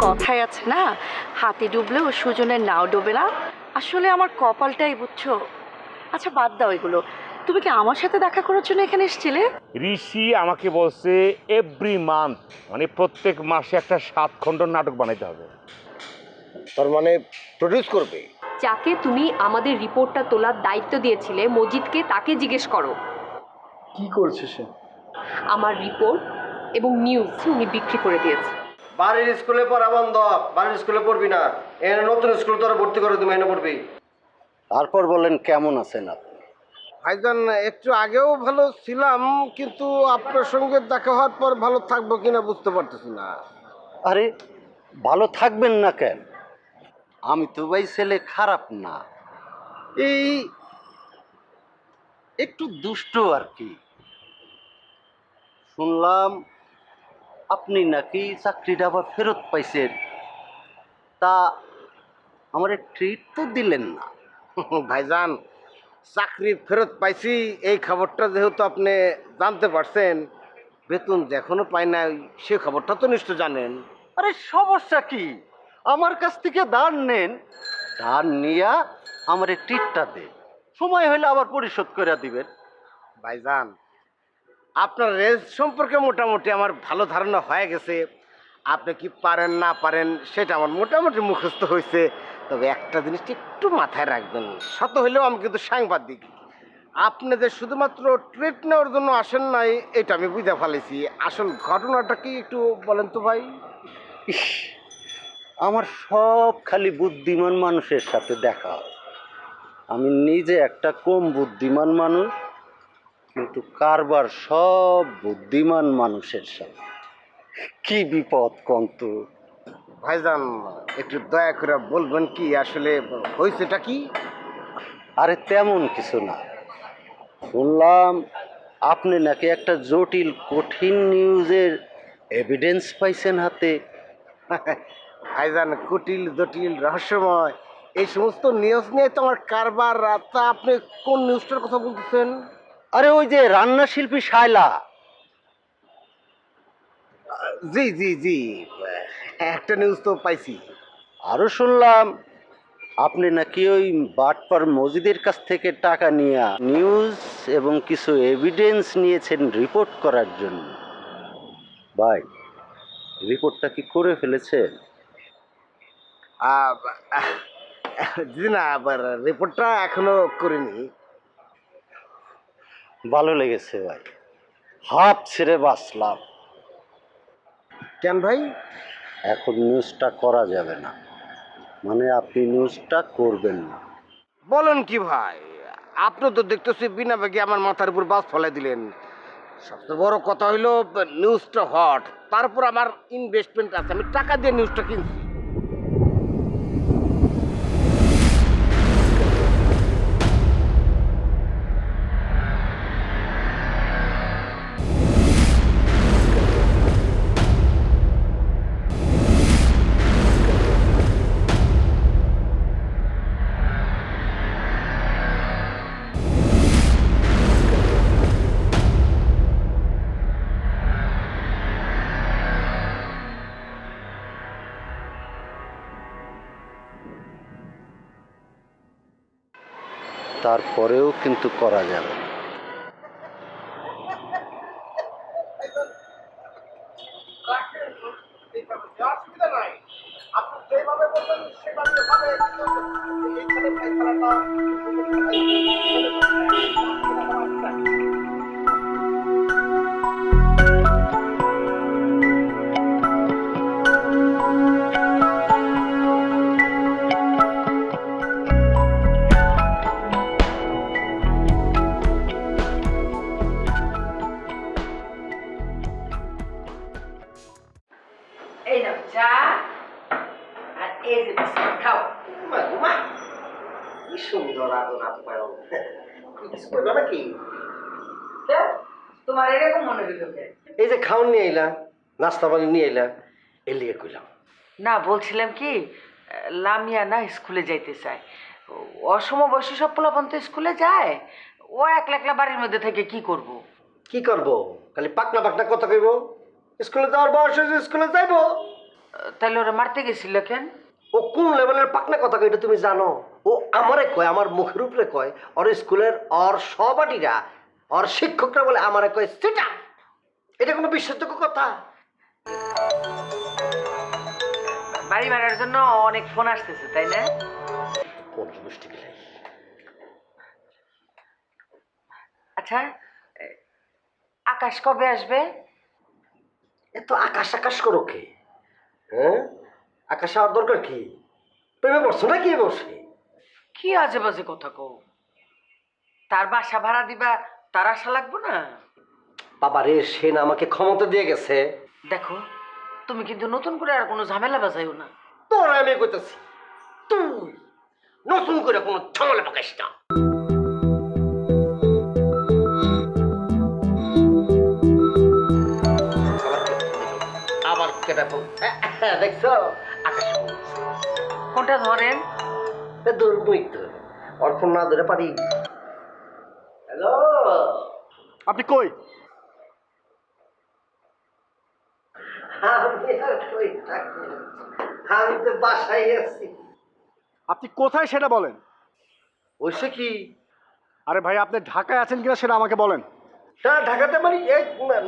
কথাই আছে না, হাতি ডুবলেও সুজনের নাও ডোবে না। আসলে আমার কপালটাই বুঝছো। আচ্ছা বাদ দাও এগুলো, তুমি কি আমার সাথে দেখা করার জন্য এখানে এসেছিলে? ঋষি আমাকে বলছে এভরি মান্থ, মানে প্রত্যেক মাসে একটা 7 খণ্ড নাটক বানাইতে হবে। তার মানে প্রডিউস করবে? যাকে তুমি আমাদের রিপোর্টটা তোলার দায়িত্ব দিয়েছিলে মজিদকে, তাকে জিজ্ঞেস করো। কি করছে সে? আমার রিপোর্ট এবং নিউজ উনি বিক্রি করে দিয়েছে। বাড়ির স্কুলে পড়া বন্ধ, বাড়ির স্কুলে পড়বি না, এখানে নতুন স্কুল তোরা ভর্তি করে তুমি এনে পড়বি। তারপর বলেন কেমন আছেন আপনি? ভাইজান একটু আগেও ভালো ছিলাম, কিন্তু আপনার সঙ্গে দেখা হওয়ার পর ভালো থাকবো কিনা বুঝতে পারতেছি না। আরে ভালো থাকবেন না কেন? আমি তো ভাই ছেলে খারাপ না, এই একটু দুষ্ট আর কি। শুনলাম আপনি নাকি চাকরিটা আবার ফেরত পাইছেন, তা আমার ট্রিট তো দিলেন না। ভাইজান চাকরি ফেরত পাইছি এই খবরটা যেহেতু আপনি জানতে পারছেন, বেতন যে এখনো পাই নাই সে খবরটা তো নিশ্চয় জানেন। আরে সমস্যা কি, আমার কাছ থেকে ধার নেন, ধার নিয়া আমার ট্রিটটা দেন, সময় হলে আবার পরিশোধ করে দিবেন। ভাইজান আপনার রেঞ্জ সম্পর্কে মোটামুটি আমার ভালো ধারণা হয়ে গেছে। আপনি কি পারেন না পারেন সেটা আমার মোটামুটি মুখস্থ হয়েছে। তবে একটা জিনিসটা একটু মাথায় রাখবেন, শত হলেও আমি কিন্তু সাংবাদিক। আপনি যে শুধুমাত্র ট্রিট নেওয়ার জন্য আসেন নাই এটা আমি বুঝে ফেলেছি। আসল ঘটনাটা কি একটু বলেন তো ভাই? ইস, আমার সব খালি বুদ্ধিমান মানুষের সাথে দেখা হয়। আমি নিজে একটা কম বুদ্ধিমান মানুষ, কিন্তু কারবার সব বুদ্ধিমান মানুষের সাথে। কি বিপদ কন্তু। ভাইজান একটু দয়া করে বলবেন কি আসলে হয়েছেটা কি? আরে তেমন কিছু না, শুনলাম আপনি নাকি একটা জটিল কঠিন নিউজের এভিডেন্স পাইছেন হাতে। ভাইজান কুটিল জটিল রহস্যময় এই সমস্ত নিউজ নিয়ে তো আমার কারবার। তা আপনি কোন নিউজটার কথা বলতেছেন? আরে ওই যে রান্না শিল্পী শায়লা। জি জি জি, একটা নিউজ তো পাইছি। আরও শুনলাম আপনি নাকি ওই বাটপার মজিদের কাছ থেকে টাকা নিয়ে নিউজ এবং কিছু এভিডেন্স নিয়েছেন রিপোর্ট করার জন্য। ভাই, রিপোর্টটা কি করে ফেলেছেন? জি না, আবার রিপোর্টটা এখনো করিনি। ভালো লেগেছে ভাই, হাফ ছেড়ে বাঁচলাম। কেন ভাই? এখন নিউজটা করা যাবে না, মানে আপনি নিউজটা করবেন না। বলেন কি ভাই, আপনি তো দেখতেছি বিনা বেগে আমার মাথার উপর বাস ফেলে দিলেন। সবচেয়ে বড় কথা হইলো নিউজটা হট, তারপর আমার ইনভেস্টমেন্ট আছে, আমি টাকা দিয়ে নিউজটা কিনছি। তারপরেও কিন্তু করা যাবে না। অসুবিধা নাই, আপনি যেভাবে বলবেন সেভাবে হবে। এইখানে ফেসলাটা এই নাও চা, আর এই যে বিস্কুট খাও। কি সুন্দর আদর আপ্যায়ন, করবে নাকি? তো, তোমার এরকম মনে হইল কেন? এই যে খাওন নিয়ে এলা, নাস্তা পানি নিয়ে এলা, এর লিগে কইলাম। না, বলছিলাম কি, লামিয়া না স্কুলে যাইতে চায়। অসম বয়সী সব পোলাপন তো স্কুলে যায়, ও একলা একলা বাড়ির মধ্যে থেকে কি করব? কি করবো, খালি পাকনা পাকনা কথা কইব। স্কুলে যাওয়ার বয়স হয়েছে, স্কুলে যাইবো। তাহলে ওরা মারতে গেছিল কেন? ও কোন লেভেলের পাকনা কথা এটা তুমি জানো? ও আমারে কয়, আমার মুখের উপরে কয়, ওর স্কুলের ওর সহপাঠীরা, ওর শিক্ষকরা বলে আমারে কয় সেটা। এটা কোনো বিশ্বাসযোগ্য কথা? বাড়ি মারার জন্য অনেক ফোন আসতেছে, তাই না? কোন গোষ্ঠী বিলাই। আচ্ছা, আকাশ কবে আসবে? এত আকাশ আকাশ করো কে? হ্যাঁ, আকাশ হওয়ার দরকার কি? প্রেমে বসছো না কি বসে? কি আজে বাজে কথা কও? তার বাসা ভাড়া দিবা, তার আশা লাগবো না? বাবা রে, সে না আমাকে ক্ষমতা দিয়ে গেছে। দেখো, তুমি কিন্তু নতুন করে আর কোনো ঝামেলা বাজাইও না। তোর আমি কইতেছি, তুই নতুন করে কোনো ঝামেলা পাকাইস না। আবার কেটা দেখছো আকাশ কোনটা ধরেন? দূর বই তো অল্প না ধরে পারি। হ্যালো, আপনি কই? আমি আর কই থাকি, আমি তো বাসায় আছি। আপনি কোথায় সেটা বলেন। ওইসে কি? আরে ভাই, আপনি ঢাকায় আছেন কিনা সেটা আমাকে বলেন। না ঢাকাতে মানে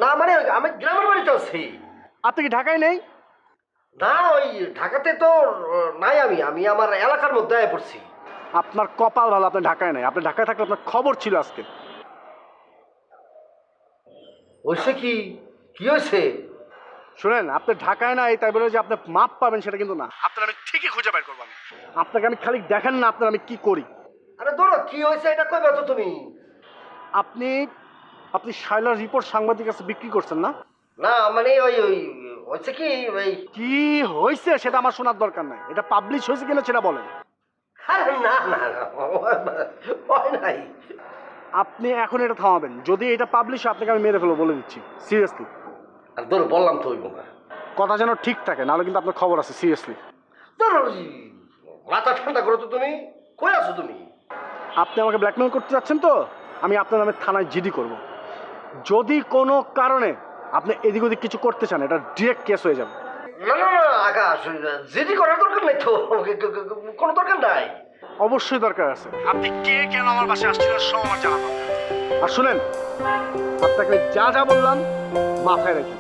না, মানে আমি গ্রামের বাড়িতে আছি। আপনি কি ঢাকায় নেই? না, ওই ঢাকাতে তো নাই, আমি আমার এলাকার মধ্যে আয় পড়ছি। আপনার কপাল ভালো, আপনি ঢাকায় নেই। আপনি ঢাকায় থাকলে আপনার খবর ছিল আজকে। ওইসে কি? কি হয়েছে? শুনেন, আপনি ঢাকায় নাই তাই বলে যে আপনি মাপ পাবেন সেটা কিন্তু না। আপনার আমি ঠিকই খুঁজে বের করবো। আপনাকে আমি খালি দেখেন না আপনার আমি কি করি। আরে ধরো, কি হয়েছে এটা কইবা তো তুমি। আপনি আপনি শাইলার রিপোর্ট সাংবাদিকের কাছে বিক্রি করছেন না? না মানে ওই ওই হয়েছে কি, ওই কি হয়েছে সেটা আমার শোনার দরকার নাই। এটা পাবলিশ হয়েছে কিনা সেটা বলেন। আরে না না না, হয় নাই। আপনি এখন এটা থামাবেন। যদি এটা পাবলিশ হয় আপনাকে আমি মেরে ফেলবো, বলে দিচ্ছি সিরিয়াসলি। আর ধরো বললাম তো ওই বোকা, কথা যেন ঠিক থাকে, নাহলে কিন্তু আপনার খবর আছে সিরিয়াসলি। ধরো মাথা ঠান্ডা করো তো তুমি। কই আছো তুমি? আপনি আমাকে ব্ল্যাকমেল করতে যাচ্ছেন তো আমি আপনার নামে থানায় জিডি করব। যদি কোনো কারণে আপনি এদিক ওদিক কিছু করতে চান, এটা ডিরেক্ট কেস হয়ে যাবে। না না না আকাশ, জিডি করার দরকার নেই তো, কোনো দরকার নাই। অবশ্যই দরকার আছে। আপনি কে কেন আমার বাসায় আসছিলেন সব আমার জানা দরকার। আর শুনেন, আপনাকে যা যা বললাম মাথায় রাখেন।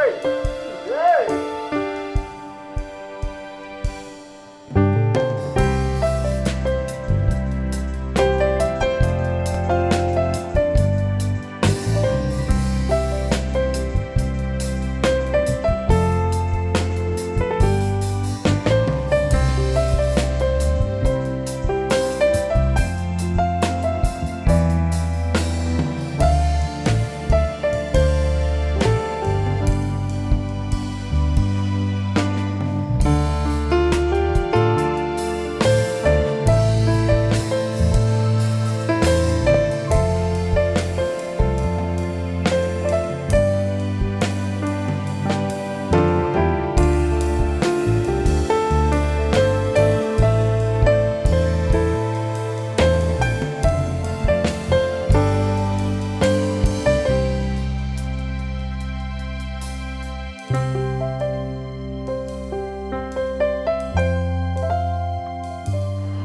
এই, এই।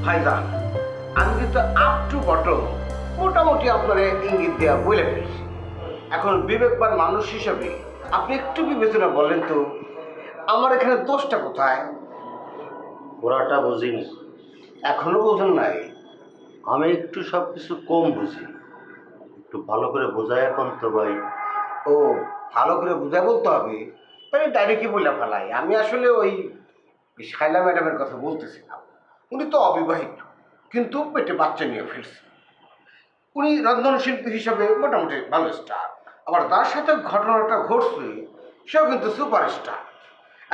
ভাইজান, আমি কিন্তু আপ টু বটম মোটামুটি আপনার ইঙ্গিত দেওয়া বলে ফেলছি। এখন বিবেকবান মানুষ হিসাবে আপনি একটু বিবেচনা বলেন তো, আমার এখানে দোষটা কোথায়? পুরাটা বুঝিনি। এখনো বোঝেন নাই? আমি একটু সব কিছু কম বুঝি, একটু ভালো করে বোঝায় এখন তো ভাই। ও, ভালো করে বুঝাই বলতে হবে। তাহলে ডাইরেক্টই বলে ফেলাই, আমি আসলে ওই শাইলা ম্যাডামের কথা বলতেছিলাম। উনি তো অবিবাহিত, কিন্তু পেটে বাচ্চা নিয়ে ফিরছে। উনি রন্ধনশিল্পী হিসাবে মোটামুটি ভালো স্টার। আবার তার সাথে ঘটনাটা ঘটছে, সেও কিন্তু সুপারস্টার।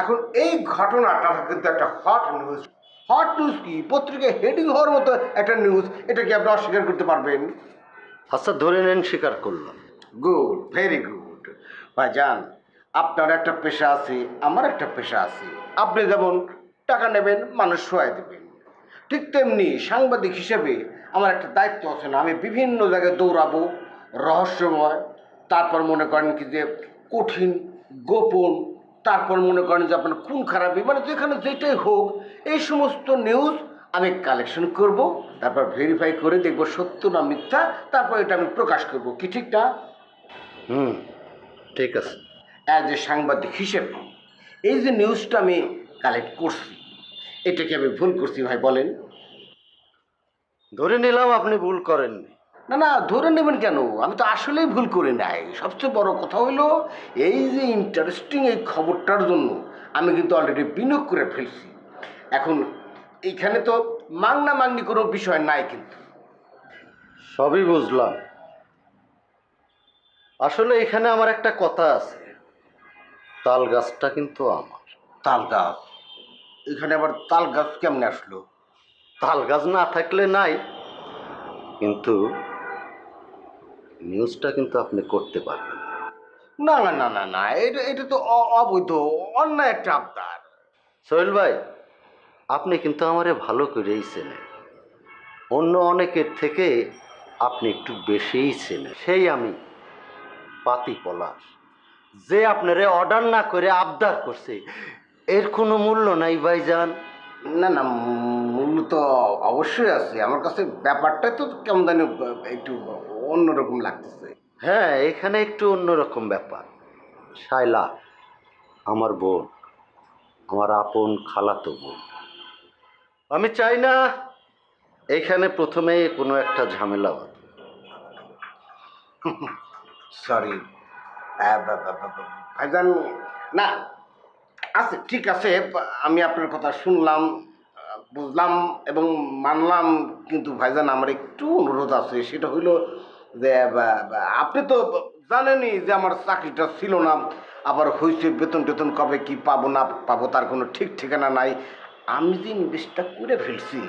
এখন এই ঘটনাটা কিন্তু একটা হট নিউজ। হট নিউজ কি, পত্রিকায় হেডিং হওয়ার মতো একটা নিউজ। এটা কি আপনি অস্বীকার করতে পারবেন? আচ্ছা ধরে নেন স্বীকার করলাম। Good, very good. ভাইজান, আপনার একটা পেশা আছে, আমার একটা পেশা আছে। আপনি যেমন টাকা নেবেন, মানুষ শোয়াই দেবেন, ঠিক তেমনি সাংবাদিক হিসেবে আমার একটা দায়িত্ব আছে না? আমি বিভিন্ন জায়গায় দৌড়াবো, রহস্যময়, তারপর মনে করেন কি যে কঠিন গোপন, তারপর মনে করেন যে আপনার খুন খারাপি, মানে যেখানে যেটাই হোক এই সমস্ত নিউজ আমি কালেকশন করব, তারপর ভেরিফাই করে দেখব সত্য না মিথ্যা, তারপর এটা আমি প্রকাশ করব। কি ঠিক না? হুম, ঠিক আছে। অ্যাজ এ সাংবাদিক হিসেবে এই যে নিউজটা আমি কালেক্ট করছি, এটা কি আমি ভুল করছি ভাই বলেন? ধরে নিলাম আপনি ভুল করেননি। না না, ধরে নেবেন কেন? আমি তো আসলেই ভুল করি নাই। সবচেয়ে বড় কথা হলো এই যে ইন্টারেস্টিং এই খবরটার জন্য আমি কিন্তু অলরেডি বিনিয়োগ করে ফেলছি। এখন এইখানে তো মাংনা মাংনি কোনো বিষয় নাই কিন্তু। সবই বুঝলাম। আসলে এখানে আমার একটা কথা আছে, তাল গাছটা কিন্তু আমার। তাল গাছ? এখানে আবার তাল গাছ কেমনে আসলো? তাল গাছ না থাকলে নাই, কিন্তু নিউজটা কিন্তু আপনি করতে পারবেন। না না না না না, এটা এটা তো অবৈধ, অন্যায় একটা আবদার। সোহেল ভাই, আপনি কিন্তু আমারে ভালো করেই চেনেন। অন্য অনেকের থেকে আপনি একটু বেশিই চেনেন। সেই আমি পাতি পলাশ, যে আপনারে অর্ডার না করে আবদার করছে, এর কোনো মূল্য নাই ভাইজান। না না, মূল্য তো অবশ্যই আছে। আমার কাছে ব্যাপারটা তো কেমন জানি একটু অন্যরকম লাগতেছে। হ্যাঁ, এখানে একটু অন্যরকম ব্যাপার। শায়লা আমার বোন, আমার আপন খালাতো বোন। আমি চাই না এখানে প্রথমে কোনো একটা ঝামেলা হয়। সরি ভাইজান। না, আছে, ঠিক আছে, আমি আপনার কথা শুনলাম, বুঝলাম এবং মানলাম। কিন্তু ভাইজান আমার একটু অনুরোধ আছে, সেটা হইলো যে আপনি তো জানেনই যে আমার চাকরিটা ছিল না, আবার হয়েছে বেতন টেতন কবে কি পাবো না পাবো তার কোনো ঠিক ঠিকানা নাই। আমি যে ইনভেস্টটা করে ফেলছি,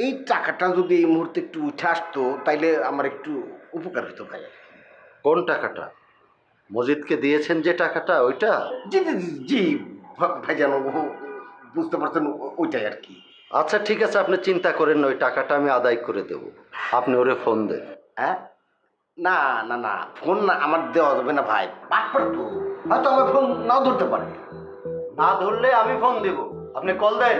এই টাকাটা যদি এই মুহূর্তে একটু উঠে আসতো তাইলে আমার একটু উপকার হতো ভাই। কোন টাকাটা? মজিদকে দিয়েছেন যে টাকাটা, ওইটা? জি জি জি জি, ভাইজান বুঝতে পারছেন, ওইটাই আর কি। আচ্ছা ঠিক আছে, আপনি চিন্তা করেন না, ওই টাকাটা আমি আদায় করে দেব। আপনি ওরে ফোন দেন। হ্যাঁ? না না না, ফোন না আমার দেওয়া যাবে না ভাই, পাসপোর্ট তো হয়তো আমার ফোন নাও ধরতে পারে। না ধরলে আমি ফোন দেব, আপনি কল দেন।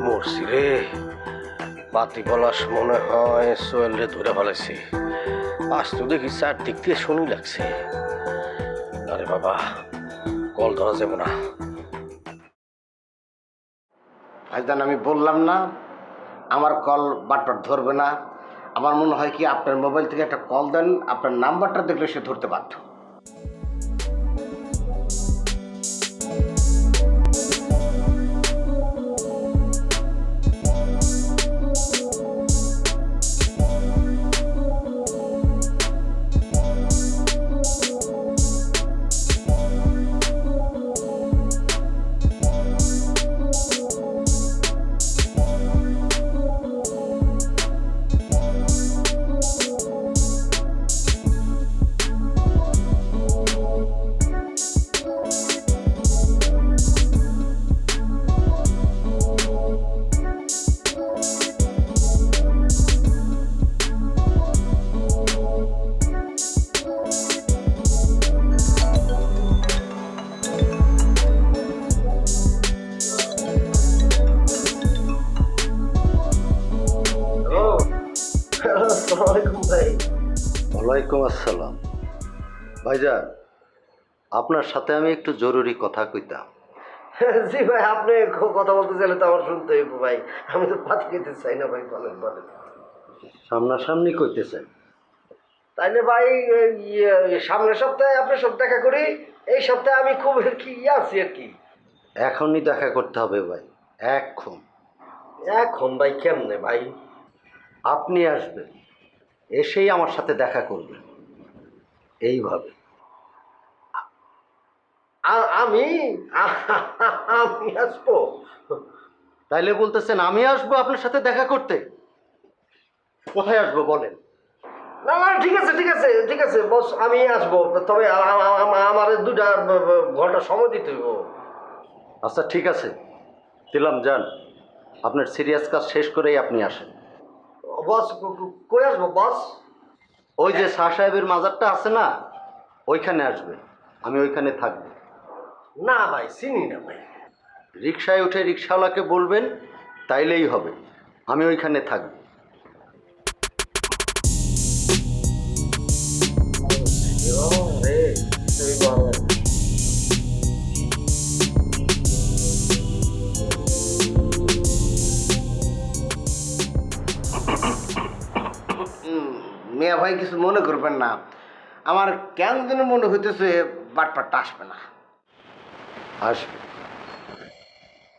মরছি রে, বাতি পলাশ মনে হয় সোহেল রে ধরে ফেলেছি। আজ তো দেখি চারদিক দিয়ে শুনি লাগছে। আরে বাবা, কল ধরা যাবে না। ভাইজান আমি বললাম না আমার কল বাটপাট ধরবে না। আমার মনে হয় কি আপনার মোবাইল থেকে একটা কল দেন, আপনার নাম্বারটা দেখলে সে ধরতে বাধ্য। ওয়ালাইকুম আসসালাম। ভাইজান, আপনার সাথে আমি একটু জরুরি কথা কইতাম। জি ভাই, আপনি কথা বলতে চাইলে তো আমার শুনতে হইব ভাই। আমি তো পাত খেতে চাই না ভাই, বলেন বলেন। সামনাসামনি কইতেছেন? তাইলে ভাই সামনের সপ্তাহে আপনার সব দেখা করি। এই সপ্তাহে আমি খুব কি আছি আর কি। এখনই দেখা করতে হবে ভাই, এখন। এখন ভাই কেমনে ভাই? আপনি আসবেন, এসেই আমার সাথে দেখা করবেন, এইভাবে। আমি আমি আসবো। তাইলে বলতেছেন আমি আসবো আপনার সাথে দেখা করতে? কোথায় আসবো বলেন? না না ঠিক আছে ঠিক আছে ঠিক আছে বস, আমি আসবো, তবে আমার 2 ঘন্টা সময় দিতে হইব। আচ্ছা ঠিক আছে, দিলাম, যান। আপনার সিরিয়াস কাজ শেষ করেই আপনি আসেন। বস কই আসবো বস? ওই যে শাহ সাহেবের মাজারটা আছে না, ওইখানে আসবে, আমি ওইখানে থাকবো। না ভাই, চিনি না ভাই। রিক্সায় উঠে রিক্সাওয়ালাকে বলবেন, তাইলেই হবে, আমি ওইখানে থাকবো। মিয়া ভাই কিছু মনে করবেন না, আমার কেন যেন মনে হইতেছে বাটপাটটা আসবে না। আসবে।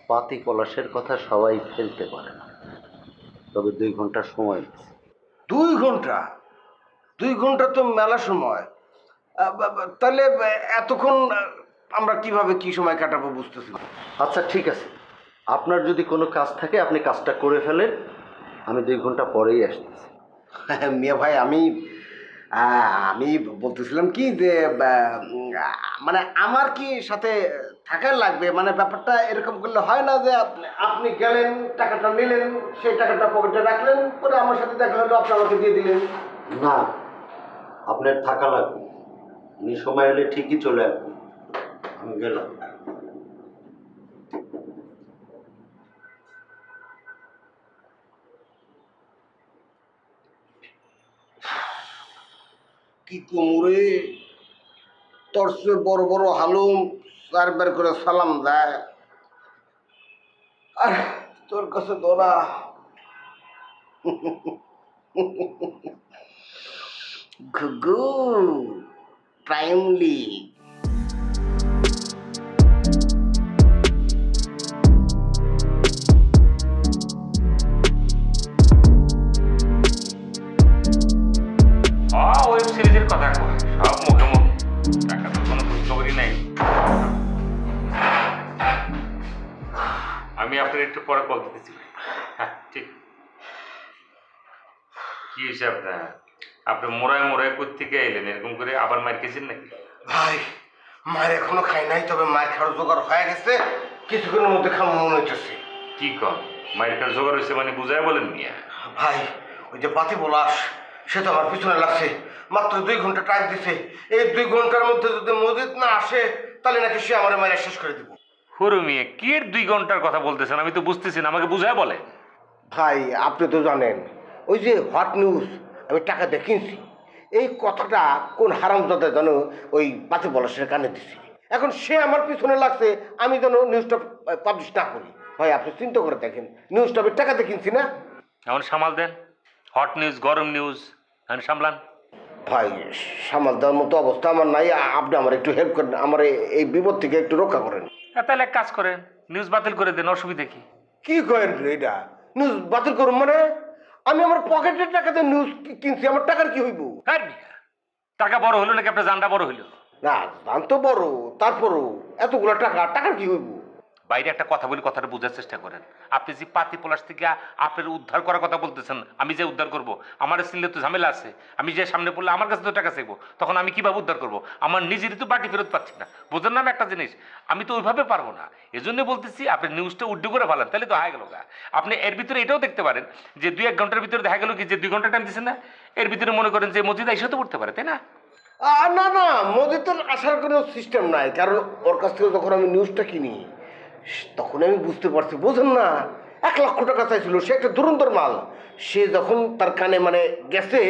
পাতি পলাশের কথা সবাই ফেলতে পারে না, তবে 2 ঘন্টা সময় আছে। 2 ঘন্টা? 2 ঘন্টা তো মেলা সময়। তাহলে এতক্ষণ আমরা কিভাবে কি সময় কাটাবো বুঝতেছি না। আচ্ছা ঠিক আছে, আপনার যদি কোনো কাজ থাকে আপনি কাজটা করে ফেলেন, আমি 2 ঘন্টা পরেই আসতেছি। মিয়া ভাই আমি বলতেছিলাম কি যে মানে আমার কি সাথে থাকার লাগবে, মানে ব্যাপারটা এরকম করলে হয় না যে আপনি গেলেন, টাকাটা নিলেন, সেই টাকাটা পকেটে রাখলেন, পরে আমার সাথে দেখা হলো, আপনি আমাকে দিয়ে দিলেন। না, আপনার থাকা লাগবে, উনি সময় হলে ঠিকই চলে আসবেন। আমি গেলাম। কি কোমরে তোর চেয়ে বড় বড় হালুম 4 বার করে সালাম দেয়, আর তোর কাছে দোরা ঘুঘু টাইমলি। ওয়েব সিরিজের কথা কয় সব মুখে মুখ, টাকা তো কোনো খোঁজখবরই নাই। আমি আপনার একটু পরে কল দিতেছি। হ্যাঁ ঠিক। কি হয়েছে আপনার? আপনি মোড়ায় মোড়ায় কোত্থেকে এলেন? এরকম করে আবার মার খেয়েছেন নাকি? ভাই মায়ের এখনো খাই নাই, তবে মায়ের খাওয়ার জোগাড় হয়ে গেছে, কিছুক্ষণের মধ্যে খাওয়া মনে হইতেছে। কি কম মায়ের কাছে জোগাড় হয়েছে মানে বুঝায় বলেন মিয়া? ভাই ওই যে পাতি পলাশ, সে তো আমার পিছনে লাগছে, মাত্র 2 ঘন্টা টাইম দিছে। এই 2 ঘন্টার মধ্যে যদি মসজিদ না আসে তাহলে নাকি সে আমার মায়েরা শেষ করে দিব। হরু মিয়া কি এর 2 ঘন্টার কথা বলতেছেন? আমি তো বুঝতেছি না, আমাকে বুঝায় বলে। ভাই আপনি তো জানেন ওই যে হট নিউজ আমি টাকা দিয়ে কিনছি, এই কথাটা কোন হারামজাদা যেন ওই পাতি পলাশের কানে দিছি, এখন সে আমার পিছনে লাগছে আমি যেন নিউজটা পাবলিশ না করি। ভাই আপনি চিন্তা করে দেখেন, নিউজটা আমি টাকাতে কিনছি না। এখন সামাল দেন, হট নিউজ গরম নিউজ এখন সামলান। ভাই সামাল দেওয়ার মতো অবস্থা আমার নাই, আপনি আমার একটু হেল্প করেন, আমার এই বিপদ থেকে একটু রক্ষা করেন। তাহলে এক কাজ করেন, নিউজ বাতিল করে দেন, অসুবিধা কি? কি করেন এটা? নিউজ বাতিল করুন মানে? আমি আমার পকেটের টাকাতে নিউজ কিনছি, আমার টাকার কি হইব? হ্যাঁ মিয়া, টাকা বড় হলো নাকি আপনার জানটা বড় হইলো? না দাম তো বড়, তারপরও এতগুলো টাকা, টাকার কি হইব? বাইরে একটা কথা বলে কথাটা বোঝার চেষ্টা করেন। আপনি যে পাতি পলাশ থেকে আপনার উদ্ধার করার কথা বলতেছেন, আমি যে উদ্ধার করব, আমার সিলে তো ঝামেলা আছে। আমি যে সামনে পড়লে আমার কাছে তো টাকা চাইবো, তখন আমি কিভাবে উদ্ধার করব? আমার নিজেরই তো বাটি ফেরত পাচ্ছি না, বোঝেন না একটা জিনিস? আমি তো ওইভাবে পারবো না, এজন্য বলতেছি আপনি নিউজটা উড্ডু করে ফেলান, তাহলে তো হয়ে গেল গা। আপনি এর ভিতরে এটাও দেখতে পারেন যে 2-1 ঘন্টার ভিতরে দেখা গেল কি যে 2 ঘন্টা টাইম দিচ্ছেন না, এর ভিতরে মনে করেন যে মসজিদ এসে তো করতে পারে, তাই না? না না, মসজিদের আসার কোনো সিস্টেম নাই, কারণ ওর কাছ থেকে যখন আমি নিউজটা কিনি তখন আমি বুঝতে পারছি, বোঝেন না, 1 লক্ষ টাকা চাইছিল, সে একটা দুরন্তর মাল। সে যখন তার কানে মানে গেছে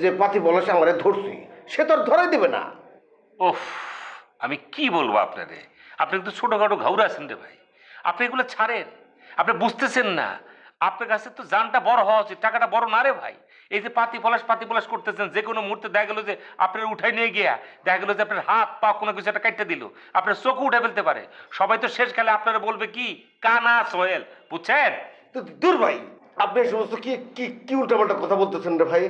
যে পাতি পলাশ আমারে ধরছি, সে তো আর ধরাই দেবে না। ওফ, আমি কি বলবো আপনারে, আপনি কিন্তু ছোটোখাটো ঘাউরা আছেন রে ভাই, আপনি এগুলো ছাড়েন, আপনি বুঝতেছেন না। আপনার কাছে তো জানটা বড় হওয়া উচিত, টাকাটা বড় না রে ভাই। এই যে পাতি পলাশ করতেছেন, যে কোনো মুহূর্তে দেখা গেলো যে আপনার উঠাই নিয়ে গিয়া দেখা গেলো যে আপনার হাত পা কোনো কিছু একটা কাটতে দিল, আপনার চোখও উঠে ফেলতে পারে। সবাই তো শেষ কালে আপনারা বলবে কি, কানা সোহেল, বুঝছেন? তো দূর ভাই, আপনি এই সমস্ত কি কি কি উল্টাপাল্টা কথা বলতেছেন রে ভাই?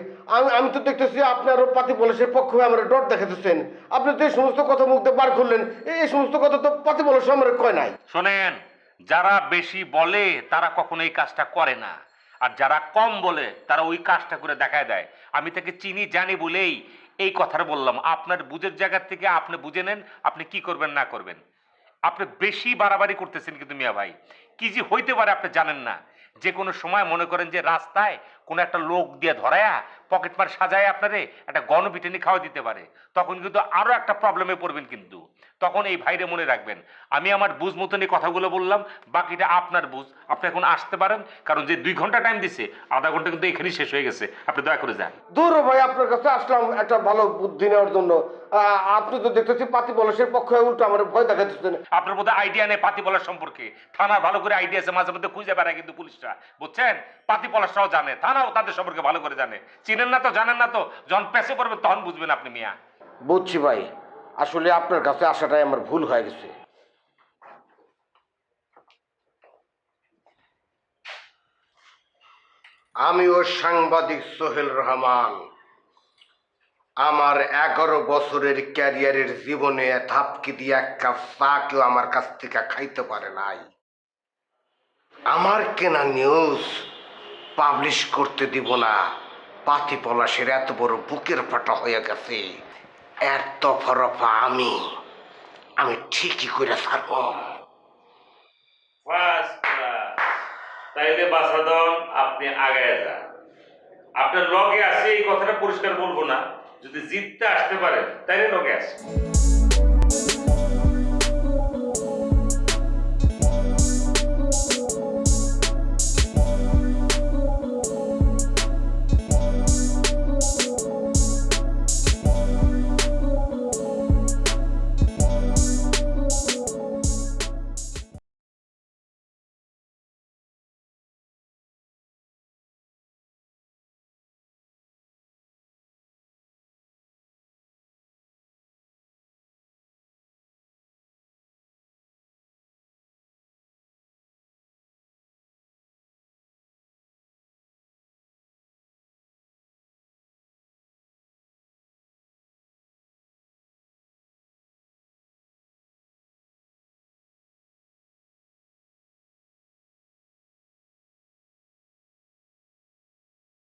আমি তো দেখতেছি আপনি আরো পাতি পলাশের পক্ষ হয়ে আমার ডর দেখাতেছেন। আপনি তো এই সমস্ত কথা মুখ দিয়ে বার করলেন, এই সমস্ত কথা তো পাতি পলাশ আমার কয় নাই। শোনেন, যারা বেশি বলে তারা কখনো এই কাজটা করে না, আর যারা কম বলে তারা ওই কাজটা করে দেখায় দেয়। আমি তাকে চিনি জানি বলেই এই কথাটা বললাম। আপনার বুঝের জায়গা থেকে আপনি বুঝে নেন আপনি কি করবেন না করবেন। আপনি বেশি বাড়াবাড়ি করতেছেন কিন্তু মিয়া ভাই, কি যে হইতে পারে আপনি জানেন না। যে কোনো সময় মনে করেন যে রাস্তায় কোনো একটা লোক দিয়ে ধরায়া পকেটমার সাজায় আপনারে একটা গণপিটানি খাওয়া দিতে পারে, তখন কিন্তু আরো একটা প্রবলেমে পড়বেন। কিন্তু তখন এই ভাইরে মনে রাখবেন, আমি আমার বুঝ মতন এই কথাগুলো বললাম, বাকিটা আপনার বুঝ। আপনি এখন আসতে পারেন, কারণ যে 2 ঘন্টা টাইম দিছে, আধা ঘন্টা কিন্তু এখানেই শেষ হয়ে গেছে। আপনি দয়া করে যান। দূর হ ভাই, আপনার কাছে আসলাম একটা ভালো বুদ্ধি নেওয়ার জন্য। আপনি তো দেখতেছি পাতি পলাশের পক্ষ হয়ে উল্টো আমার ভয় দেখাতেছেন। আপনার মধ্যে আইডিয়া নেই পাতি পলাশ সম্পর্কে। থানার ভালো করে আইডিয়া আছে, মাঝে মধ্যে খুঁজে বেড়ায় কিন্তু পুলিশরা, বুঝছেন? পাতি পলাশরাও জানে, থানাও তাদের সম্পর্কে ভালো করে জানে। চিনেন না তো, জানেন না তো, যখন পেছে পড়বেন তখন বুঝবেন আপনি মিয়া। বুঝছি ভাই, আসলে আপনার কাছে আসাটাই আমার ভুল হয়ে গেছে। আমিও সাংবাদিক সোহেল রহমান। আমার 11 বছরের ক্যারিয়ারের জীবনে থাপকি দিয়ে এক কাপ চা কেউ আমার কাছ থেকে খাইতে পারে নাই। আমার কেনা নিউজ পাবলিশ করতে দিব না। পাতি পলাশের এত বড় বুকের ফাটা হয়ে গেছে, এর তফরফা আমি ঠিকই করে ছাড়ব। তাইলে বাসাদন আপনি আগায় যান। আপনার লগে আছে এই কথাটা পরিষ্কার বলবো না, যদি জিততে আসতে পারেন তাইলে লগে আসে।